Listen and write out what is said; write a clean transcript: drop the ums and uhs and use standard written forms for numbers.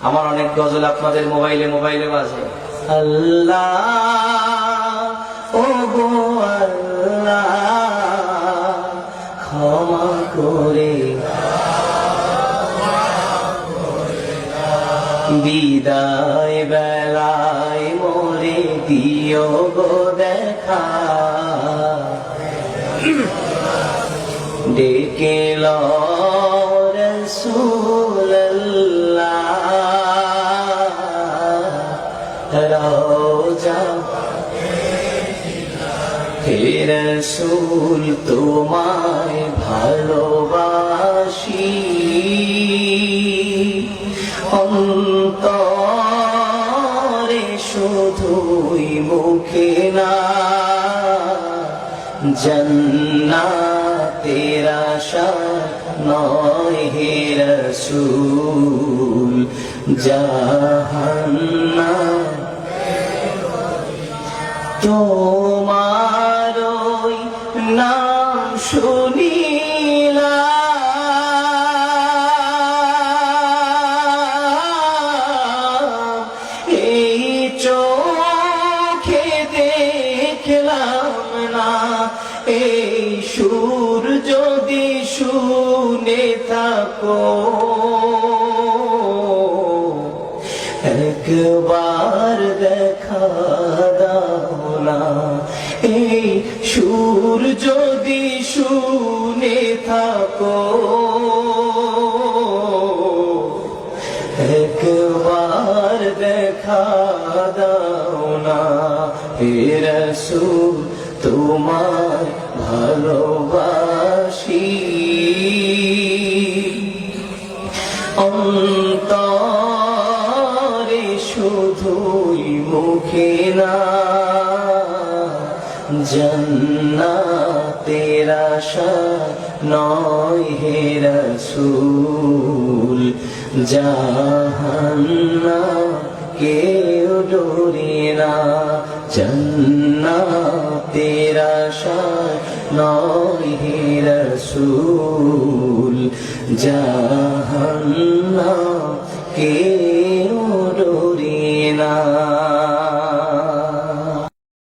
আমার অনেক গজল আপনাদের মোবাইলে মোবাইলে বাজে। আল্লাহ ও গো আল্লাহ ক্ষমা করে বিদায় বেলায় মোরে দিও গো দেখা, ডেকে লো রাসূলুল্লাহ রওজা হে রাসূল তোমায় ভালোবাসি, অন্তরে শুধুই মুখে না, জান্নাতের আশা নয় হে রাসূল, জাহান্নাম তোমার ওই নাম শুনিলাম, এই চোখে দেখলাম না, এই সুর যদি শুনে থাকো একবার দেখা দাও না, এই সুর যদি শুনে থাকো একবার দেখা দাও না, হে রাসূল তোমায় ভালোবাসি, অন্তরে শুধুই মুখে না, জান্নাতের আশা নয় হে রাসূল, জাহান্নাম কেউ ডোরে না, জান্নাতের আশা নয় হে রাসূল, জাহান্নাম